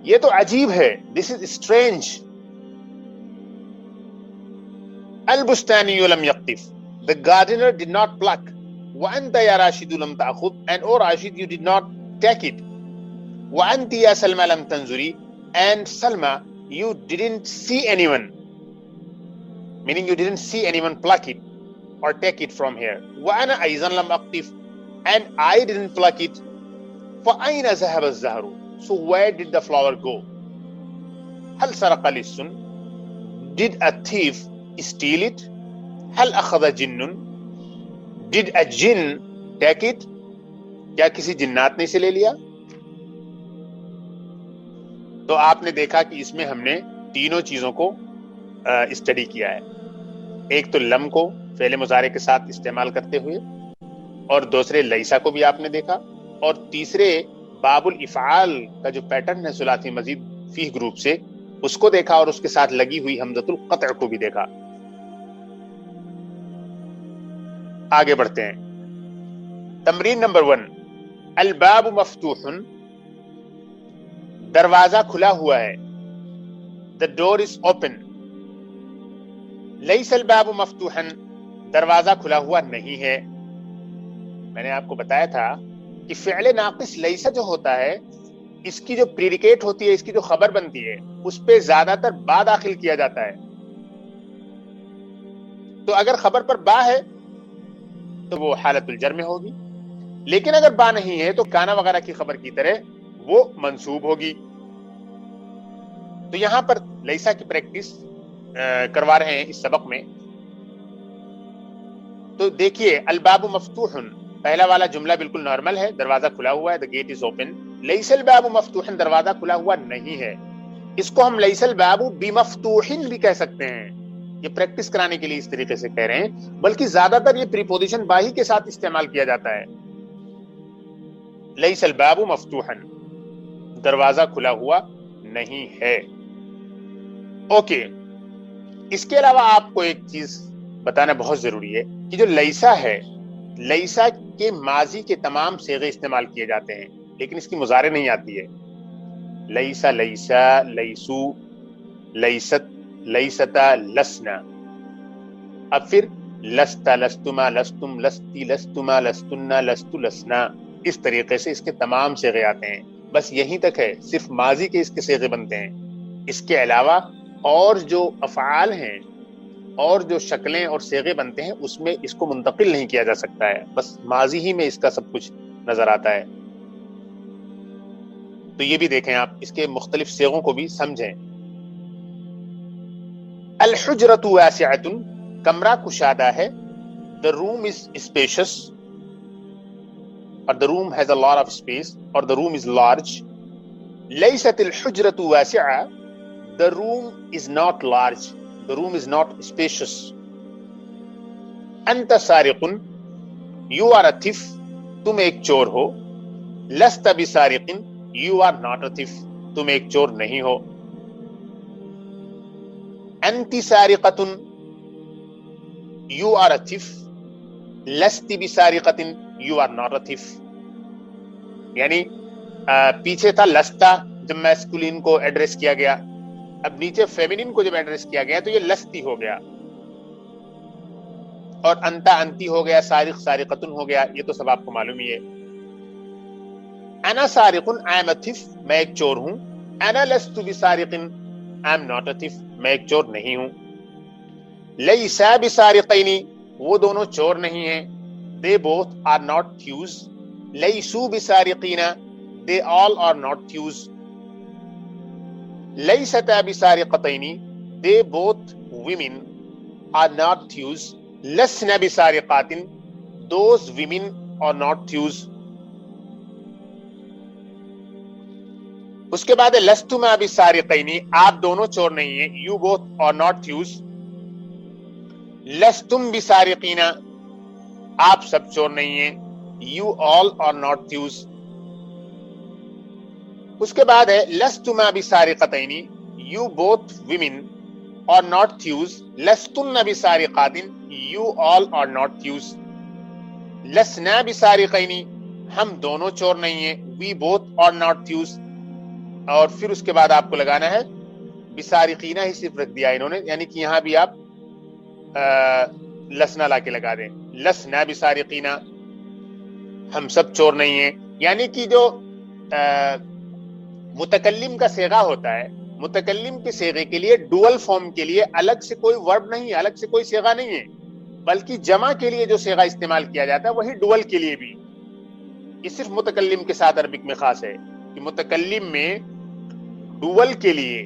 یہ تو عجیب ہے. This is strange. البستانی لم یقطف. The gardener did not pluck. وأنت يا راشد لم تأخذ. And O Rashid, you did not take it. وأنت يا سلمى لم تنظري. And Salma, you didn't see anyone. Meaning you didn't see anyone pluck it or take it from here. وأنا أيضا لم أقطف. And I didn't pluck it. فأين ذهب الزهر. So where did the flower go? هل سرق لص. Did a thief steal it. هل أخذ جن. Did a jinn take it. کیا کسی جنات نے اسے لے لیا. تو آپ نے دیکھا کہ اس میں ہم نے تینوں چیزوں کو اسٹڈی کیا ہے. ایک تو لم کو فعل مضارع کے ساتھ استعمال کرتے ہوئے, اور دوسرے لیسا کو بھی آپ نے دیکھا, اور تیسرے باب الافعال کا جو پیٹرن ہے ثلاثی مزید فی گروپ سے, اس کو دیکھا, اور اس کے ساتھ لگی ہوئی حمزۃ القطع کو بھی دیکھا. آگے بڑھتے ہیں. تمرین نمبر 1. الباب مفتوح. دروازہ کھلا ہوا ہے. The door is open. لیس الباب مفتوحا. دروازہ کھلا ہوا نہیں ہے. میں نے آپ کو بتایا تھا کہ فعل ناقص لیسا جو ہوتا ہے, اس کی جو پریڈیکیٹ ہوتی ہے, اس کی جو خبر بنتی ہے, اس پہ زیادہ تر با داخل کیا جاتا ہے. تو اگر خبر پر با ہے تو وہ حالت الجر میں ہوگی, لیکن اگر با نہیں ہے تو کانا وغیرہ کی خبر کی طرح وہ منصوب ہوگی. تو یہاں پر لیسا کی پریکٹس کروا رہے ہیں اس سبق میں. تو دیکھیے, الباب مفتوح, پہلا والا جملہ بالکل نارمل ہے, دروازہ کھلا ہوا ہے, the gate is open. لیس الباب مفتوح, دروازہ کھلا ہوا نہیں ہے. اس کو ہم لیس الباب بمفتوح بھی کہہ سکتے ہیں. یہ پریکٹس کرانے کے لیے اس طریقے سے کہہ رہے ہیں, بلکہ زیادہ تر یہ پریپوزیشن باہی کے ساتھ استعمال کیا جاتا ہے. لیس الباب مفتوحا, دروازہ کھلا ہوا نہیں ہے. اوکے, اس کے علاوہ آپ کو ایک چیز بتانا بہت ضروری ہے کہ جو لیسا ہے, لیسا کے ماضی کے تمام صیغے استعمال کیے جاتے ہیں, لیکن اس کی مضارع نہیں آتی ہے. لیسا, لیسا, لیسو, لیست, لیستا, لسنا. اب پھر لستا, لستما, لستم, لستی, لستما, لستنا, لستو, لسنا. اس طریقے سے اس کے تمام صیغے آتے ہیں. بس یہیں تک ہے, صرف ماضی کے اس کے صیغے بنتے ہیں. اس کے علاوہ اور جو افعال ہیں اور جو شکلیں اور صیغے بنتے ہیں, اس میں اس کو منتقل نہیں کیا جا سکتا ہے. بس ماضی ہی میں اس کا سب کچھ نظر آتا ہے. تو یہ بھی دیکھیں آپ, اس کے مختلف صیغوں کو بھی سمجھیں. الحجرۃ واسعۃ, کمرہ کشادہ ہے. The room is spacious, or the room has a lot of space, or the room is large. لیست الحجرۃ واسعہ, the room is not large, the room is not spacious. انت سارق, you are a thief, تم ایک چور ہو. لست بسارق, you are not a thief, تم ایک چور نہیں ہو. انت سارقۃ, you are a thief. لست بسارقۃ, you are not a thief. یعنی پیچھے تھا لستا جب میسکولین کو ایڈریس کیا گیا, اب نیچے فیمینین کو جب ایڈریس کیا گیا تو یہ لستی ہو گیا, اور انتا انتی ہو گیا, سارق سارقتن ہو گیا. یہ تو سب آپ کو معلوم ہی ہے. انا سارق, I am a thief, میں ایک چور ہوں. انا لست بسارق, I am not a thief, میں ایک چور نہیں ہوں. لیسا بسارقین, وہ دونوں چور نہیں ہیں. They both are not thieves. لیسو بسارقین, they all are not thieves. لیستا بسارقتین, they both women are not thieves. لسنا بسارقات, those women are not thieves. اس کے بعد لستما بسارقین, آپ دونوں چور نہیں ہیں. You both are not thieves. لستم بسارقین, آپ سب چور نہیں ہیں. You all are not thieves. اس کے بعد ہے لستما بسارقتین, you both women are not thieves. لستن بسارقات, you all are not thieves. لسنا بسارقین, ہم دونوں چور نہیں ہیں. We both are not thieves. اور پھر اس کے بعد آپ کو لگانا ہے بسارقینہ ہی صرف رکھ دیا انہوں نے، یعنی کہ یہاں بھی آپ لسنا لا کے لگا دیں، لسنا بسارقینہ، ہم سب چور نہیں ہیں. یعنی کہ جو متکلم کا صیغہ ہوتا ہے، متکلم کے صیغے کے لیے ڈوئل فارم کے لیے الگ سے کوئی ورب نہیں ہے، الگ سے کوئی صیغہ نہیں ہے، بلکہ جمع کے لیے جو صیغہ استعمال کیا جاتا ہے وہی ڈوئل کے لیے بھی. یہ صرف متکلم کے ساتھ عربک میں خاص ہے کہ متکلم میں ڈوئل کے لیے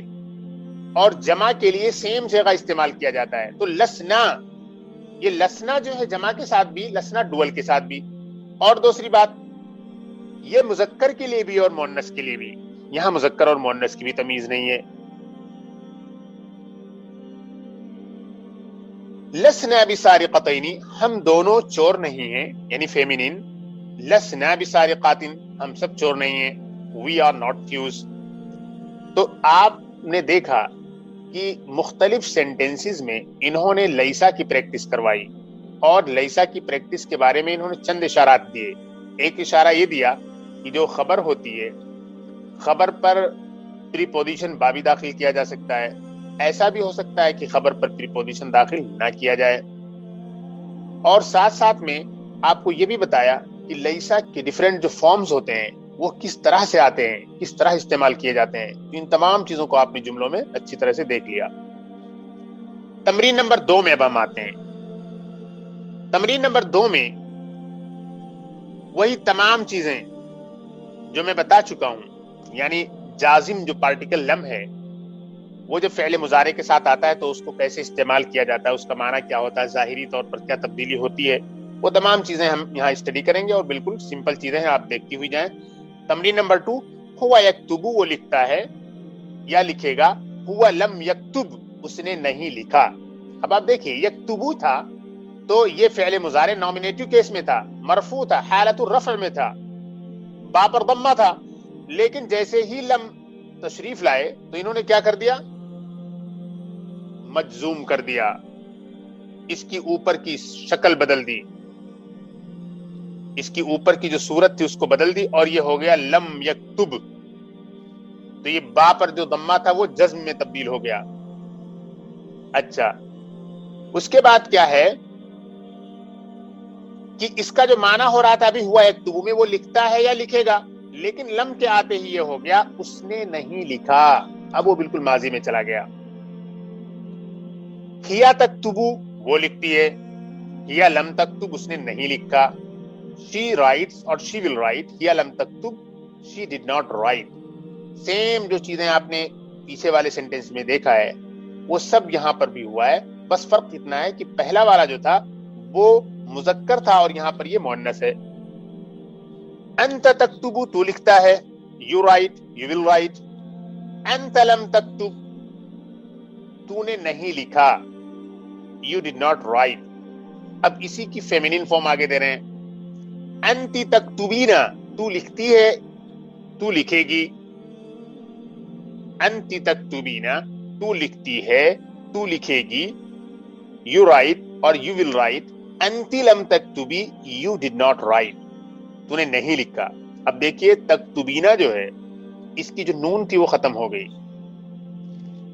اور جمع کے لیے سیم صیغہ استعمال کیا جاتا ہے. تو لسنا، یہ لسنا جو ہے جمع کے ساتھ بھی، لسنا ڈوئل کے ساتھ بھی. اور دوسری بات، یہ مذکر کے لیے بھی اور مؤنث کے لیے بھی، یہاں مذکر اور مؤنث کی بھی تمیز نہیں ہے. لسنا بسارقتین، ہم دونوں چور نہیں ہیں، یعنی فیمینین. لسنا بسارقات، ہم سب چور نہیں ہیں. We are not thieves. تو آپ نے دیکھا کہ مختلف سینٹنسز میں انہوں نے لیسا کی پریکٹس کروائی، اور لیسا کی پریکٹس کے بارے میں انہوں نے چند اشارات دیے. ایک اشارہ یہ دیا کہ جو خبر ہوتی ہے، خبر پر پریپوزیشن بابی داخل کیا جا سکتا ہے، ایسا بھی ہو سکتا ہے کہ خبر پر پریپوزیشن داخل نہ کیا جائے. اور ساتھ ساتھ میں آپ کو یہ بھی بتایا کہ لیسا کے ڈیفرنٹ جو فارمز ہوتے ہیں وہ کس طرح سے آتے ہیں، کس طرح استعمال کیے جاتے ہیں. ان تمام چیزوں کو آپ نے جملوں میں اچھی طرح سے دیکھ لیا. تمرین نمبر 2 میں اب ہم آتے ہیں. تمرین نمبر 2 میں وہی تمام چیزیں جو میں بتا چکا ہوں، یعنی جازم جو پارٹیکل لم ہے وہ جب فعل مضارع کے ساتھ آتا ہے تو اس کو کیسے استعمال کیا جاتا ہے، اس کا معنی کیا ہوتا ہے، ظاہری طور پر کیا تبدیلی ہوتی ہے، وہ تمام چیزیں ہم یہاں اسٹڈی کریں گے، اور بالکل سمپل چیزیں ہیں، آپ دیکھتی ہوئی جائیں. تمرین نمبر 2، ہوا یکتبو، وہ لکھتا ہے یا لکھے گا. ہوا لم یکتب، اس نے نہیں لکھا. اب آپ دیکھیں یکتبو تھا تو یہ فعل مضارع نومینیٹو کیس میں تھا، مرفوع تھا، حالت الرفع میں تھا، با پر ضمہ تھا. لیکن جیسے ہی لم تشریف لائے تو انہوں نے کیا کر دیا، مجزوم کر دیا، اس کی اوپر کی شکل بدل دی، اس کی اوپر کی جو صورت تھی اس کو بدل دی، اور یہ ہو گیا لم یکتب. تو یہ با پر جو ضمہ تھا وہ جزم میں تبدیل ہو گیا. اچھا، اس کے بعد کیا ہے کہ اس کا جو معنی ہو رہا تھا ابھی ہوا یکتبو میں، وہ لکھتا ہے یا لکھے گا، لیکن لم کے آتے ہی یہ ہو گیا اس نے نہیں لکھا. اب وہ بالکل ماضی میں چلا گیا. ہیا تکتبو، وہ لکھتی ہے، ہیا لم تکتب، اس نے نہیں لکھا. she writes اور she will write، ہیا لم تکتب، she did not write. Same جو چیزیں آپ نے پیچھے والے سینٹنس میں دیکھا ہے وہ سب یہاں پر بھی ہوا ہے. بس فرق اتنا ہے کہ پہلا والا جو تھا وہ مذکر تھا اور یہاں پر یہ مؤنث ہے. انت تکتبو، تو لکھتا ہے، you write، you will write. انت لم تکتب، تو نے نہیں لکھا، you did not write. اب اسی کی فیمینین فارم آگے دے رہے ہیں. انتی تکتبینا، تو لکھتی ہے، تو لکھے گی. انتی تکتبینا، تو لکھتی ہے، تو لکھے گی. you write اور you will write. انتی لم تکتبی، you did not write، تو نے نہیں لکھا. اب دیکھیے تکتبینا جو ہے اس کی جو نون تھی وہ ختم ہو گئی.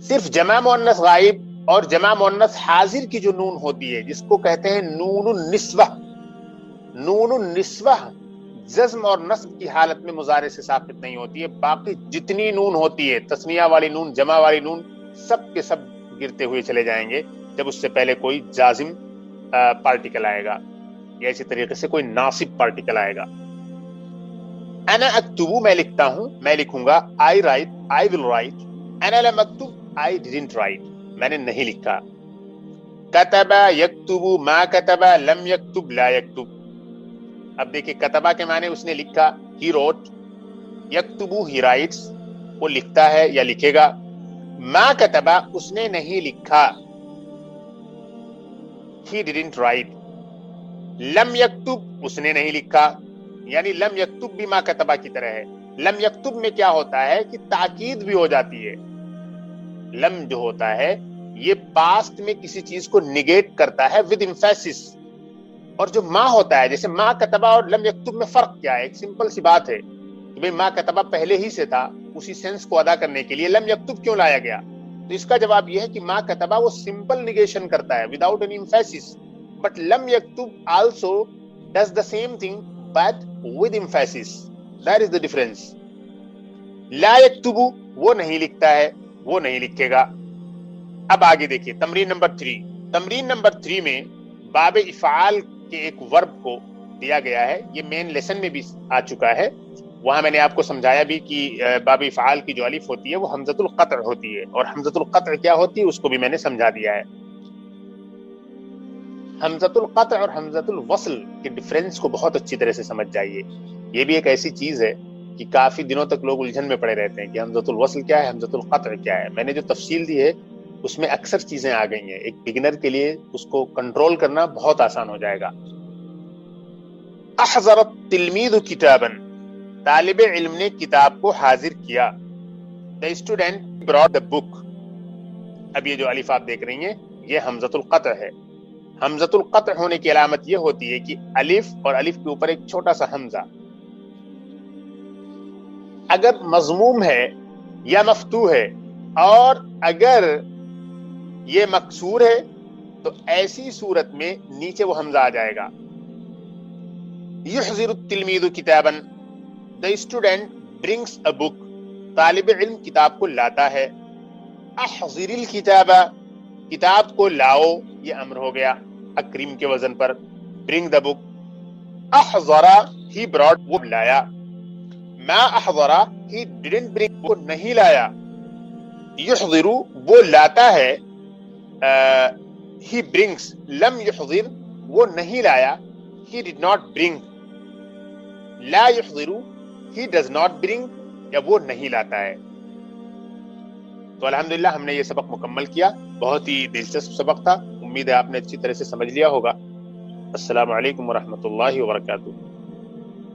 صرف جمع مؤنث غائب اور جمع مؤنث حاضر کی جو نون ہوتی ہے جس کو کہتے ہیں نون النسوہ، نون النسوہ جزم اور نصب کی حالت میں مضارع سے ثابت نہیں ہوتی ہے. باقی جتنی نون ہوتی ہے، تثنیہ والی نون، جمع والی نون، سب کے سب گرتے ہوئے چلے جائیں گے جب اس سے پہلے کوئی جازم پارٹیکل آئے گا یا اسی طریقے سے کوئی ناصب پارٹیکل آئے گا. انا اکتبو، میں لکھتا ہوں، میں لکھوں گا. I write، I will write. انا لم اکتب، I didn't write، میں نے نہیں لکھا. کتبا یکتبو، ما کتبا، لم یکتب، لا یکتب. اب دیکھیں کتبا کے معنی اس نے لکھا، he wrote. یکتبو، he writes، وہ لکھتا ہے یا لکھے گا. ما کتبا، اس نے نہیں لکھا، he didn't write. لم یکتب، اس نے نہیں لکھا، یعنی لم یکتب بھی ما کتبا کی طرح ہے. لم یکتب میں کیا ہوتا ہے کہ تاکید بھی ہو جاتی ہے. لم جو ہوتا ہے یہ پاسٹ میں کسی چیز کو نگیٹ کرتا ہے ود ایمفیسس. اور جو ما ہوتا ہے، جیسے ما کتبا اور لم یکتب میں فرق کیا ہے؟ ایک سمپل سی بات ہے کہ بھئی ما کتبا پہلے ہی سے تھا اسی سینس کو ادا کرنے کے لیے لم یکتب کیوں لایا گیا؟ تو اس کا جواب یہ ہے کہ ما کتبا وہ سمپل نیگیشن کرتا ہے وداؤٹ اینی ایمفیسس، بٹ لم یکتب also does the same thing but with emphasis. That is the difference. لا یکتب وہ نہیں لکھتا ہے، وہ نہیں لکھے گا. اب آگے دیکھیے تمرین نمبر 3. تمرین نمبر 3 میں باب افعال کے ایک ورب کو دیا گیا ہے. یہ مین لیسن میں بھی آ چکا ہے. وہاں میں نے آپ کو سمجھایا بھی کہ باب افعال کی جو الف ہوتی ہے وہ حمزۃ القطع ہوتی ہے، اور حمزۃ القطع کیا ہوتی ہے اس کو بھی میں نے سمجھا دیا ہے. حمزۃ القطع اور حمزۃ الوصل کے ڈفرینس کو بہت اچھی طرح سے سمجھ جائیے. یہ بھی ایک ایسی چیز ہے کہ کافی دنوں تک لوگ الجھن میں پڑے رہتے ہیں کہ حمزۃ الوصل کیا ہے، حمزۃ القطع کیا ہے. میں نے جو تفصیل دی ہے اس میں اکثر چیزیں آ گئی ہیں. ایک بگنر کے لیے اس کو کنٹرول کرنا بہت آسان ہو جائے گا. احضر التلمیذ کتابا، طالب علم نے کتاب کو حاضر کیا. The student brought the book. اب یہ جو الف آپ دیکھ رہی ہیں یہ حمزۃ القطع ہے. حمزۃ القطع ہونے کی علامت یہ ہوتی ہے کہ الف اور الف کے اوپر ایک چھوٹا سا حمزہ اگر مضموم ہے یا مفتوح ہے، اور اگر یہ مکسور ہے تو ایسی صورت میں نیچے وہ حمزہ آ جائے گا. یحضر التلمیذ کتابا، the student brings a book. طالب علم کتاب کو لاتا ہے. احضر الکتاب، کتاب کو لاؤ، یہ امر ہو گیا اکریم کے وزن پر. bring the book. احضر he brought، وہ لایا. ما احضر he didn't bring، وہ نہیں لایا. یحضر وہ لاتا ہے. he brings لم یحضر وہ نہیں لایا. he did not bring. Law یحضر he does not bring، یا وہ نہیں لاتا ہے. تو الحمدللہ ہم نے یہ سبق مکمل کیا. بہت ہی دلچسپ سبق تھا. امید ہے آپ نے اچھی طرح سے سمجھ لیا ہوگا. السلام علیکم ورحمۃ اللہ وبرکاتہ.